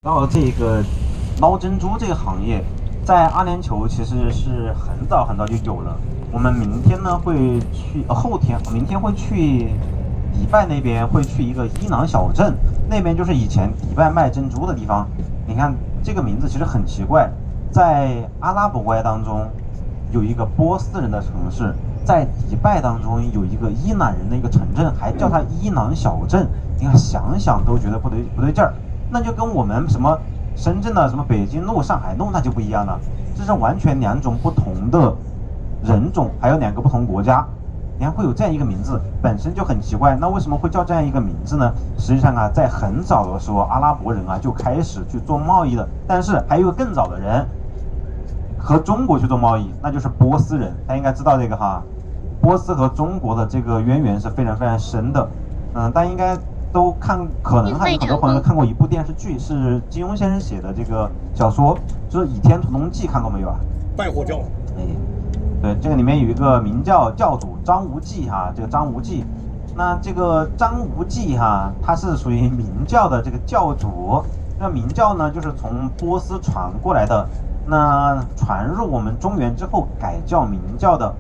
到这个捞珍珠这个行业，在阿联酋其实是很早很早就有了。我们明天呢会去，后天明天会去迪拜那边，会去一个伊朗小镇，那边就是以前迪拜卖珍珠的地方。你看这个名字其实很奇怪，在阿拉伯国家当中有一个波斯人的城市，在迪拜当中有一个伊朗人的一个城镇，还叫它伊朗小镇。你看想想都觉得不对劲儿。那就跟我们什么深圳的什么北京路、上海路那就不一样了，这是完全两种不同的人种，还有两个不同国家。你看会有这样一个名字，本身就很奇怪。那为什么会叫这样一个名字呢？实际上啊，在很早的时候，阿拉伯人啊就开始去做贸易了。但是还有一个更早的人和中国去做贸易，那就是波斯人。大家应该知道这个哈，波斯和中国的这个渊源是非常非常深的。大家应该都看，可能还有很多朋友看过一部电视剧，是金庸先生写的这个小说，就是《倚天屠龙记》，看过没有啊？拜火教。哎，对，这个里面有一个明教教主张无忌哈，这个张无忌，那这个张无忌哈，他是属于明教的这个教主。那明教呢，就是从波斯传过来的，那传入我们中原之后改叫明教的。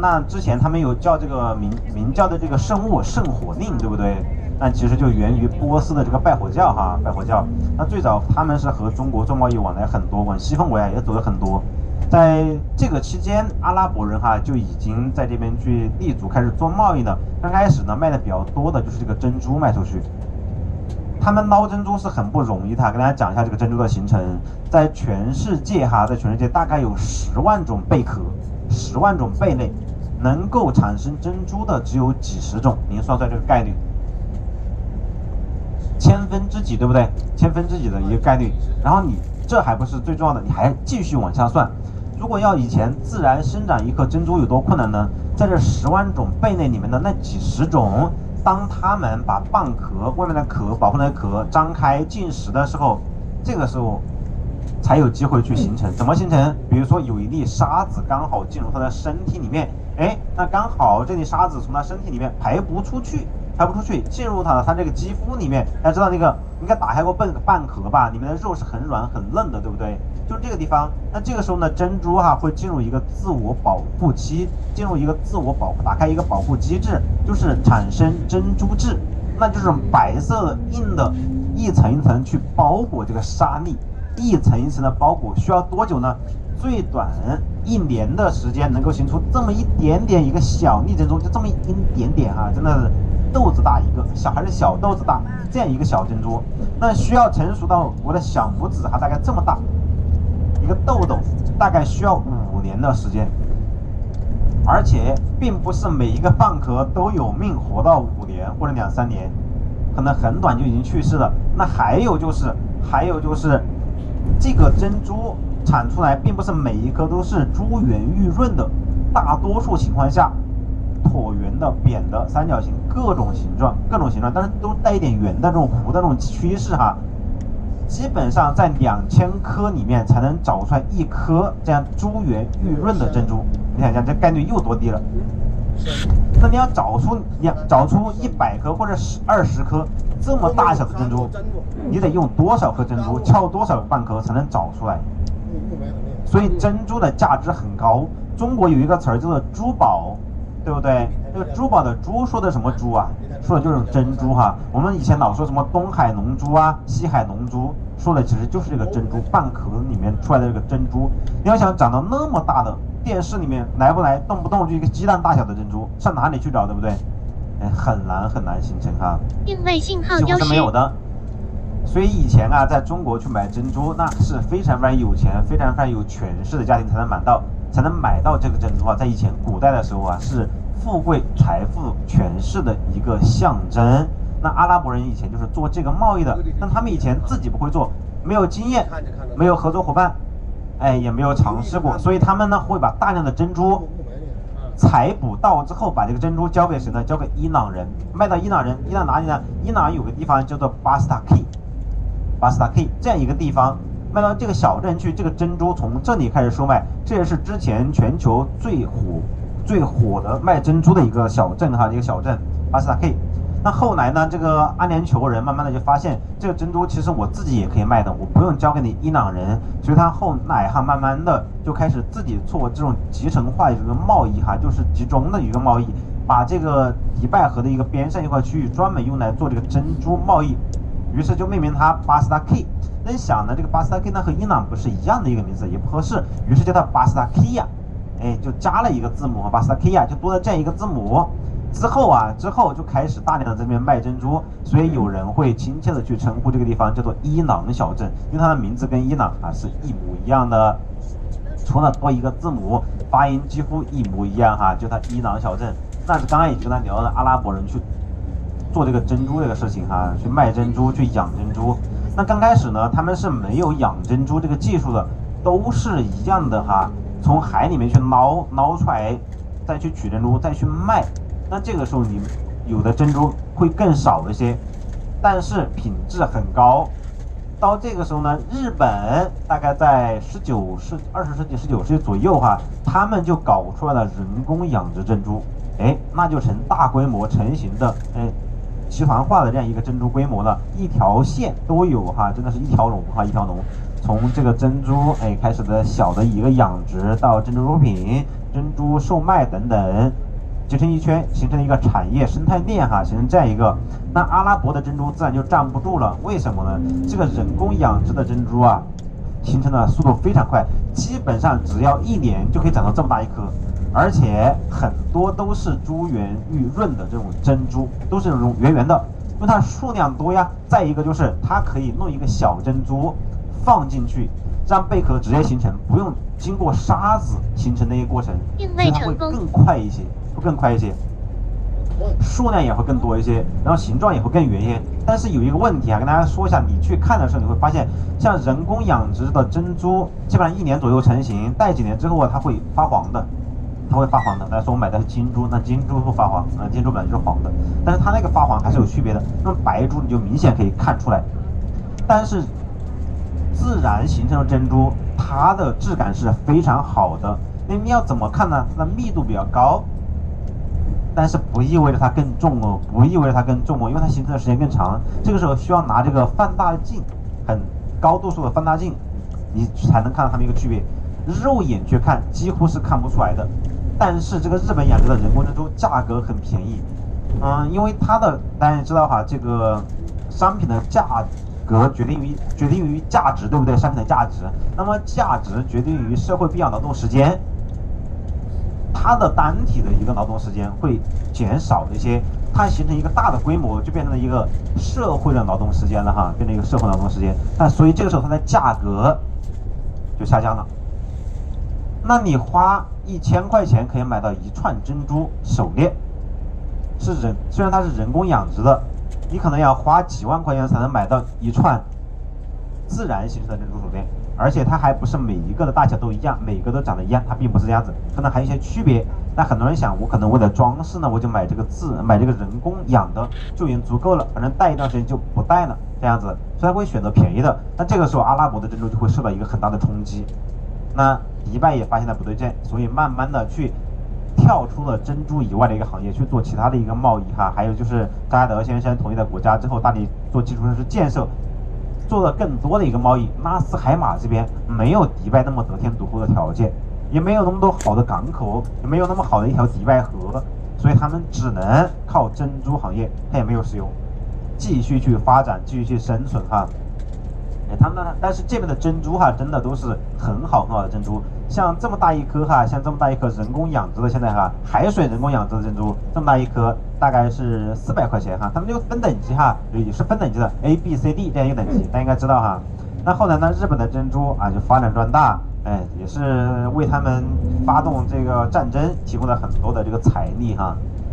那之前他们有叫这个明教的这个圣物圣火令，对不对？那其实就源于波斯的这个拜火教哈，拜火教。那最早他们是和中国做贸易往来很多，往西方国家也走了很多。在这个期间，阿拉伯人哈就已经在这边去立足，开始做贸易了。刚开始呢，卖的比较多的就是这个珍珠卖出去。他们捞珍珠是很不容易的，跟大家讲一下这个珍珠的形成。在全世界哈，在全世界大概有10万种贝壳，10万种贝类，能够产生珍珠的只有几十种。您算算这个概率。千分之几，对不对？千分之几的一个概率。然后你这还不是最重要的，你还继续往下算。如果要以前自然生长一颗珍珠有多困难呢？在这10万种贝类里面的那几十种，当它们把蚌壳外面的壳保护的壳张开进食的时候，这个时候才有机会去形成。怎么形成？比如说有一粒沙子刚好进入它的身体里面，那刚好这粒沙子从它身体里面排不出去，进入它这个肌肤里面。大家知道那个应该打开过蚌壳吧？里面的肉是很软很嫩的，对不对？就是这个地方。那这个时候呢，珍珠哈会进入一个自我保护期，打开一个保护机制，就是产生珍珠质，那就是白色的硬的，一层一层去包裹这个沙粒，一层一层的包裹，需要多久呢？最短1年的时间能够形出这么一点点一个小粒珍珠，就这么一点点哈，真的是豆子大一个，还是小豆子大，这样一个小珍珠，那需要成熟到我的小拇指哈，大概这么大一个豆豆，大概需要5年的时间。而且并不是每一个蚌壳都有命活到5年或者2、3年，可能很短就已经去世了。那还有就是这个珍珠产出来并不是每一颗都是珠圆玉润的，大多数情况下椭圆的、扁的、三角形，各种形状，但是都带一点圆的这种弧的这种趋势哈。基本上在2000颗里面才能找出来1颗这样珠圆玉润的珍珠。你想想这概率又多低了？那你要找出100颗或者20颗这么大小的珍珠，你得用多少颗珍珠，撬多少个蚌壳才能找出来？所以珍珠的价值很高。中国有一个词儿叫做珠宝，对不对？这个珠宝的珠说的什么珠啊？说的就是珍珠哈。我们以前老说什么东海龙珠啊、西海龙珠，说的其实就是这个珍珠，蚌壳里面出来的这个珍珠。你要想长到那么大的，电视里面来不来？动不动就一个鸡蛋大小的珍珠，上哪里去找，对不对？很难形成哈，定位信号几乎是没有的。所以以前啊，在中国去买珍珠，那是非常非常有钱、非常非常有权势的家庭才能买到这个珍珠啊。在以前古代的时候啊，是富贵、财富、权势的一个象征。那阿拉伯人以前就是做这个贸易的，但他们以前自己不会做，没有经验，没有合作伙伴，也没有尝试过，所以他们呢会把大量的珍珠采捕到之后，把这个珍珠交给谁呢？交给伊朗人，卖到伊朗人。伊朗哪里呢？伊朗有个地方叫做巴斯塔 K 这样一个地方，卖到这个小镇去，这个珍珠从这里开始售卖。这也是之前全球最火的卖珍珠的一个小镇哈，一个小镇巴斯塔 K。那后来呢，这个阿联酋人慢慢的就发现，这个珍珠其实我自己也可以卖的，我不用交给你伊朗人，所以他后来慢慢的就开始自己做这种集成化的一个贸易就是集中的一个贸易，把这个迪拜河的一个边上一块区域专门用来做这个珍珠贸易，于是就命名它巴斯达 K。那想呢，这个巴斯达 K 呢和伊朗不是一样的一个名字，也不合适，于是叫它巴斯达 K 呀，就加了一个字母巴斯达 K 呀，就多了这样一个字母。之后就开始大量的这边卖珍珠，所以有人会亲切的去称呼这个地方叫做伊朗小镇，因为它的名字跟伊朗是一模一样的，除了多一个字母，发音几乎一模一样就它伊朗小镇。那是刚刚也就跟他聊了阿拉伯人去做这个珍珠这个事情去卖珍珠，去养珍珠。那刚开始呢，他们是没有养珍珠这个技术的，都是一样的从海里面去捞出来，再去取珍珠，再去卖。那这个时候你有的珍珠会更少一些，但是品质很高。到这个时候呢，日本大概在20世纪19世纪左右他们就搞出来了人工养殖珍珠，那就成大规模成型的集团化的这样一个珍珠规模了，一条线都有真的是一条龙一条龙。从这个珍珠开始的小的一个养殖，到珍珠乳品、珍珠售卖等等。结成一圈，形成了一个产业生态链形成这样一个，那阿拉伯的珍珠自然就站不住了。为什么呢？这个人工养殖的珍珠形成的速度非常快，基本上只要1年就可以长到这么大一颗，而且很多都是珠圆玉润的这种珍珠，都是这种圆圆的，因为它数量多呀。再一个就是它可以弄一个小珍珠放进去，让贝壳直接形成，不用经过沙子形成的一个过程，所以它会更快一些。数量也会更多一些，然后形状也会更圆一些。但是有一个问题跟大家说一下，你去看的时候你会发现，像人工养殖的珍珠，基本上1年左右成型，戴几年之后它会发黄的，大家说我买的是金珠，那金珠不发黄金珠本来就是黄的，但是它那个发黄还是有区别的。那么白珠你就明显可以看出来，但是自然形成的珍珠，它的质感是非常好的。那你要怎么看呢？它的密度比较高。但是不意味着它更重因为它形成的时间更长。这个时候需要拿这个放大镜，很高度数的放大镜，你才能看到它们一个区别。肉眼去看几乎是看不出来的。但是这个日本养殖的人工珍珠价格很便宜，因为它的大家也知道这个商品的价格决定于价值，对不对？商品的价值，那么价值决定于社会必要劳动时间。它的单体的一个劳动时间会减少一些，它形成一个大的规模，就变成了一个社会的劳动时间了变成一个社会劳动时间。那所以这个时候它的价格就下降了。那你花1000块钱可以买到一串珍珠手链，虽然它是人工养殖的，你可能要花几万块钱才能买到一串自然形成的珍珠手链。而且它还不是每一个的大小都一样，每个都长得一样，它并不是这样子，可能还有一些区别。那很多人想，我可能为了装饰呢，我就买这个人工养的就已经足够了，反正戴一段时间就不戴了，这样子，所以他会选择便宜的。那这个时候阿拉伯的珍珠就会受到一个很大的冲击。那迪拜也发现了不对劲，所以慢慢的去跳出了珍珠以外的一个行业，去做其他的一个贸易还有就是扎哈德先生统一的国家之后，大力做基础设施建设。做了更多的一个贸易，拉斯海马这边没有迪拜那么得天独厚的条件，也没有那么多好的港口，也没有那么好的一条迪拜河，所以他们只能靠珍珠行业，它也没有石油，继续去发展，继续去生存但是这边的珍珠真的都是很好的珍珠，像这么大一颗人工养殖的，现在海水人工养殖的珍珠，这么大一颗大概是400块钱他们就分等级也是分等级的 A、B、C、D 这样一个等级，大家应该知道那后来呢，日本的珍珠就发展壮大，也是为他们发动这个战争提供了很多的这个财力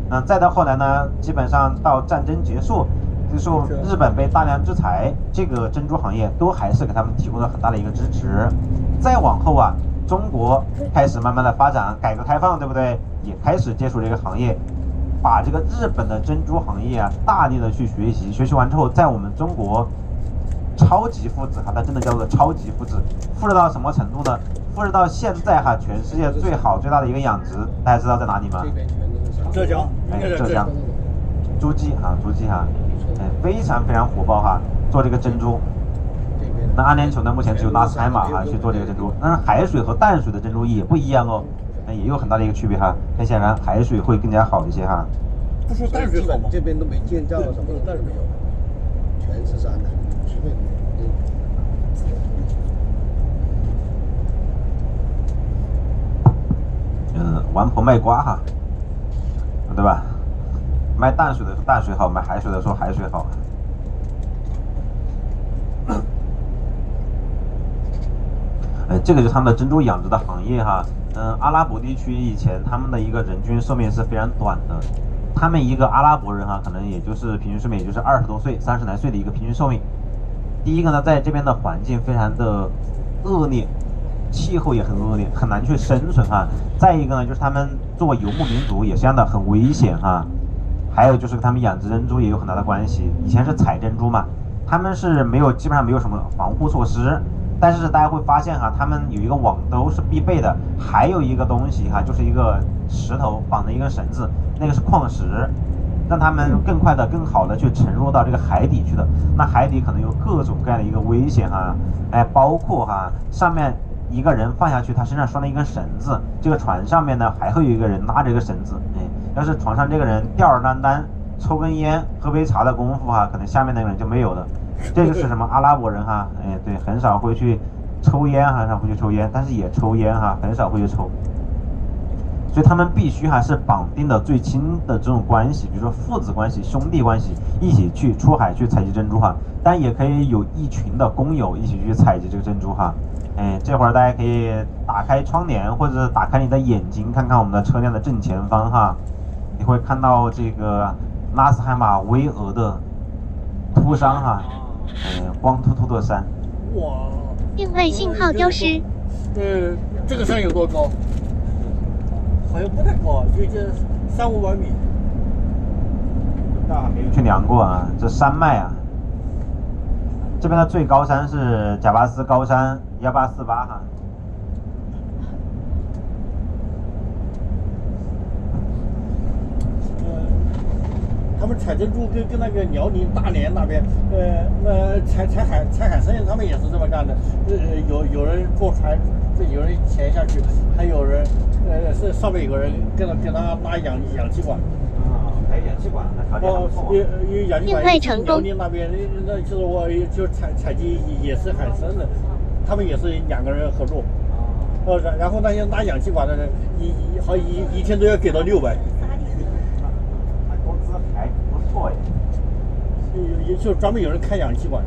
那再到后来呢，基本上到战争结束。就是说日本被大量制裁，这个珍珠行业都还是给他们提供了很大的一个支持。再往后中国开始慢慢的发展，改革开放，对不对？也开始接触这个行业，把这个日本的珍珠行业大力的去学习，学习完之后，在我们中国超级复制它真的叫做超级复制，复制到什么程度呢？复制到现在全世界最大的一个养殖，大家知道在哪里吗？浙江，浙江。诸暨哈，诸暨哈，非常非常火爆哈，做这个珍珠。那阿联酋呢，目前只有纳斯海马哈去做这个珍珠，但是海水和淡水的珍珠也不一样哦，也有很大的一个区别哈。很显然，海水会更加好一些哈。不说淡水好吗？这边都没建造什么的，淡水没有，全是山的。王婆卖瓜哈，对吧？卖淡水的说淡水好，卖海水的说海水好。这个就是他们的珍珠养殖的行业哈。阿拉伯地区以前他们的一个人均寿命是非常短的，他们一个阿拉伯人哈，可能也就是平均寿命也就是20多岁、30来岁的一个平均寿命。第一个呢，在这边的环境非常的恶劣。气候也很恶劣，很难去生存哈。再一个呢，就是他们作为游牧民族也是这样的，很危险哈。还有就是他们养殖珍珠也有很大的关系。以前是采珍珠嘛，他们是基本上没有什么防护措施。但是大家会发现哈，他们有一个网兜是必备的，还有一个东西哈，就是一个石头绑着一根绳子，那个是矿石，让他们更快的、更好的去沉入到这个海底去的。那海底可能有各种各样的一个危险哈，包括哈上面。一个人放下去，他身上拴了一根绳子。这个船上面呢，还会有一个人拉着一个绳子。要是船上这个人吊儿郎当，抽根烟、喝杯茶的功夫哈，可能下面那个人就没有了。这就是什么阿拉伯人哈，对，很少会去抽烟，很少会去抽烟，但是也抽烟哈，很少会去抽。所以他们必须还是绑定的最亲的这种关系，比如说父子关系、兄弟关系，一起去出海去采集珍珠哈。但也可以有一群的工友一起去采集这个珍珠哈。这会儿大家可以打开窗帘或者打开你的眼睛，看看我们的车辆的正前方哈，你会看到这个纳斯海马巍峨的秃山哈，光秃秃的山。哇！定位信号丢失。这个山有多高？好像不太高，就300-500米。那还没有去量过啊，这山脉啊。这边的最高山是贾巴斯高山1848哈。他们采珍珠跟那个辽宁大连那边，采海参，他们也是这么干的。有人坐船，有人潜下去，还有人是上面有个人跟他拉氧气管。还有氧气管，那条件还不错。有氧气管。辽宁那边那就是我就采集也是海参的，他们也是2个人合作。然后那些拉氧气管的人，一天都要给到600。工资还不错耶。就专门有人开氧气管。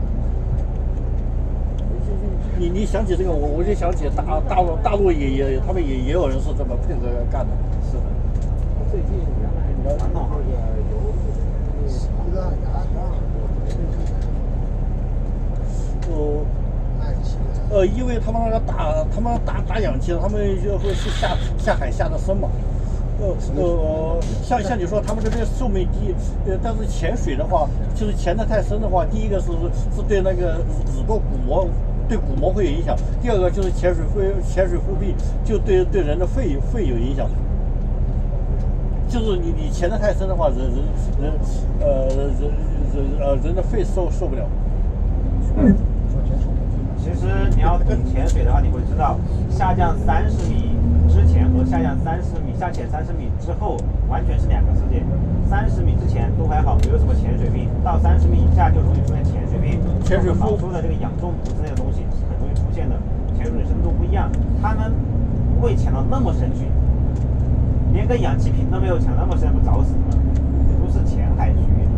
你想起这个，我就想起大陆也他们也有人是这么配合干的。是的。最近传统行业因为他们打氧气，他们就会是下海下的深嘛。像你说他们这边寿命低，但是潜水的话，就是潜得太深的话，第一个是对那个耳朵鼓膜。对鼓膜会有影响，第二个就是潜水封闭，就对人的肺有影响。就是你潜得太深的话，人的肺受不了。其实你要懂潜水的话，你会知道下降30米之前和下潜30米之后完全是2个世界。30米之前都还好，没有什么潜水病，到30米以下就容易出现潜水病。潜水导出的这个氧中毒之类的东西是很容易出现的。潜水深度不一样，他们不会潜到那么深去，连个氧气瓶都没有潜那么深，不找死吗？都是浅海区域。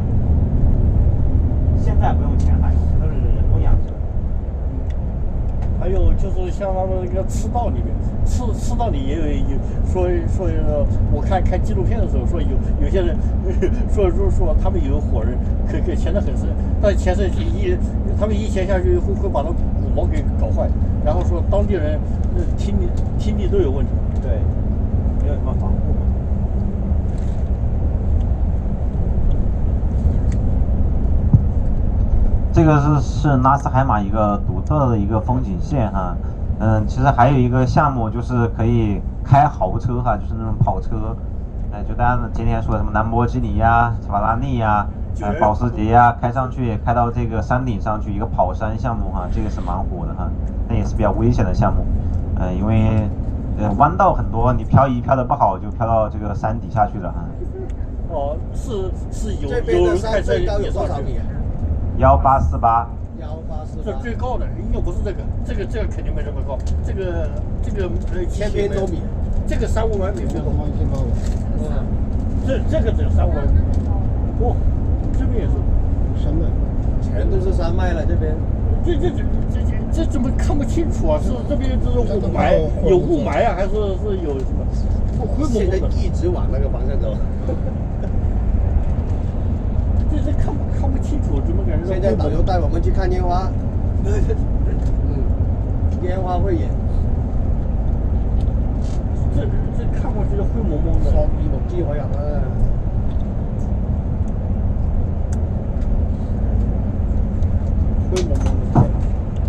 现在不用浅海，都是人工养殖。还有就是像那个赤道里面，赤道里也有说，我看纪录片的时候说有些人说他们有伙人可以潜得很深，但潜水他们一潜下去会把那鼓膜给搞坏，然后说当地人听力都有问题。对，没有什么防护。这个是纳斯海马一个独特的一个风景线哈。其实还有一个项目就是可以开豪车哈，就是那种跑车。就大家今天说的什么兰博基尼呀、法拉利呀、保时捷呀，开上去开到这个山顶上去，一个跑山项目哈，这个是蛮火的哈，那也是比较危险的项目，因为弯道很多，你漂移漂的不好就漂到这个山底下去了哈。哦，是有这边的人开车山最高有也上去。多少米啊1848。这？1848。最高的应该不是这个肯定没这么高，这个1000千多米。这个300-500米没有。嗯，这个只有300-500米。哦，这边也是。山脉，全都是山脉了这边。这怎么看不清楚啊？是这边这是雾霾，有雾霾啊，还是有什么？灰现在蒙蒙的。一直往那个方向走。这看不清楚，怎么感觉？现在导游带我们去看烟花。烟花汇演。这看过去就灰蒙蒙的。雙耳目之可人啊！灰蒙蒙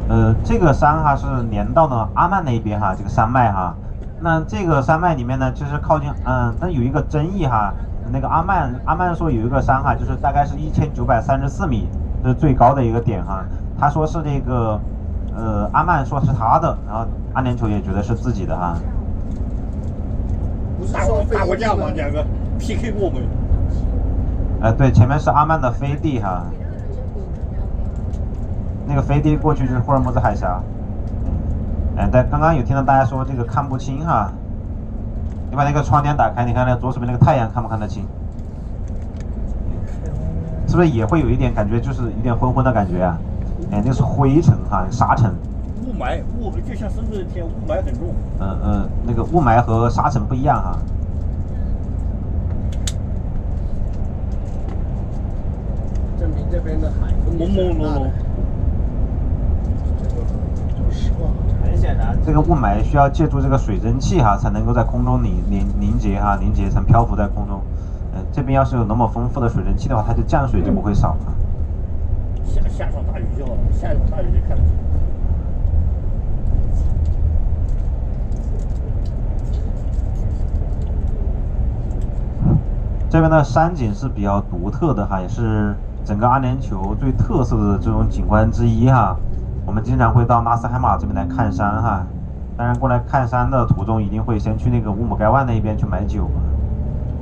的。这个山哈是连到了阿曼那边哈，这个山脉哈。那这个山脉里面呢，就是靠近但有一个争议哈。那个阿曼说有一个山哈，就是大概是1934米，这是最高的一个点哈。他说是这个阿曼说是他的，然后阿联酋也觉得是自己的哈。不是说打过架吗？两个 PK 过没有？对，前面是阿曼的飞地哈。那个飞地过去就是霍尔木兹海峡。但刚刚有听到大家说这个看不清哈，你把那个窗帘打开，你看那左手边那个太阳看不看得清？是不是也会有一点感觉，就是有点昏昏的感觉啊？那是灰尘哈，沙尘。雾霾就像深圳的天，雾霾很重。那个雾霾和沙尘不一样哈。证明这边的海风朦朦胧胧。实话，很显然，这个雾霾需要借助这个水蒸气哈，才能够在空中凝结哈，凝结成漂浮在空中。这边要是有那么丰富的水蒸气的话，它的降水就不会少了。下场大雨就好了，下一场大雨就看不清。这边的山景是比较独特的哈，也是整个阿联酋最特色的这种景观之一哈。我们经常会到纳斯海马这边来看山哈，当然过来看山的途中一定会先去那个乌姆盖万那边去买酒，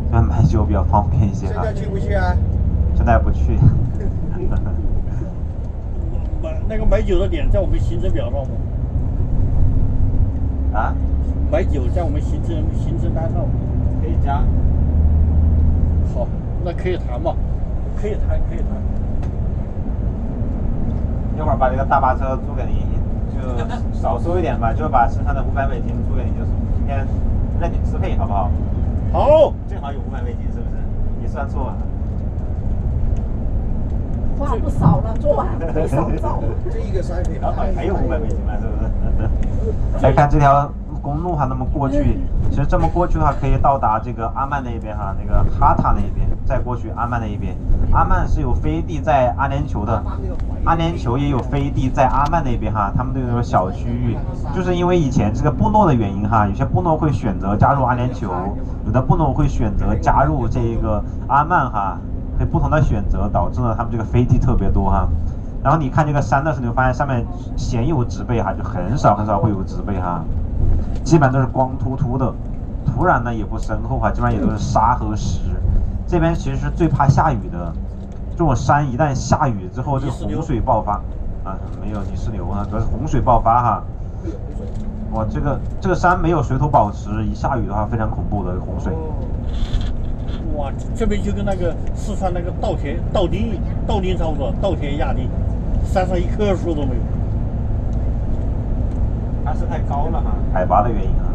这边买酒比较方便一些哈。现在去不去啊？现在不去。那个买酒的点在我们行程表上吗？啊？买酒在我们行程单上吗？可以加。好，那可以谈嘛？可以谈。一会儿把这个大巴车租给你，就少收一点吧，就把剩下的500美金租给你，就是今天任你支配，好不好？好，正好有500美金，是不是？你算错了。话不少了，昨晚没少造。这一个山可以还有500美金嘛，是不是？来看这条公路哈，那么过去，其实这么过去的话，可以到达这个阿曼那边哈，那个哈塔那边，再过去阿曼那一边。阿曼是有飞地在阿联酋的，阿联酋也有飞地在阿曼那边哈，他们都有小区域，就是因为以前这个部落的原因哈，有些部落会选择加入阿联酋，有的部落会选择加入这个阿曼哈。可以不同的选择，导致了他们这个飞地特别多哈。然后你看这个山的时候，你会发现上面鲜有植被哈，就很少会有植被哈，基本都是光秃秃的，土壤呢也不深厚哈，基本上也都是沙和石。这边其实是最怕下雨的，这种山一旦下雨之后，这个洪水爆发啊，没有泥石流啊，主要是洪水爆发哈。哇，这个山没有水土保持，一下雨的话非常恐怖的洪水。哇，这边就跟那个四川那个稻丁差不多，稻田压地，山上一棵树都没有。它是太高了哈，海拔的原因啊。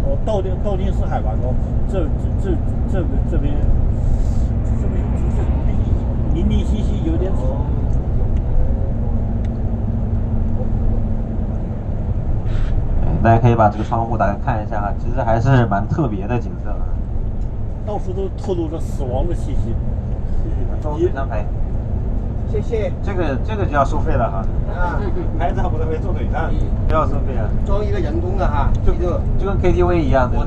哦，稻丁是海拔高，这边零零稀稀有点草。大家可以把这个窗户打开看一下哈，其实还是蛮特别的景色。到处都透露着死亡的气息。装水上拍。谢谢。这个就要收费了哈，啊，拍照不是会坐腿上，不要收费啊，装一个人工的哈，记住。就跟 KTV 一样的。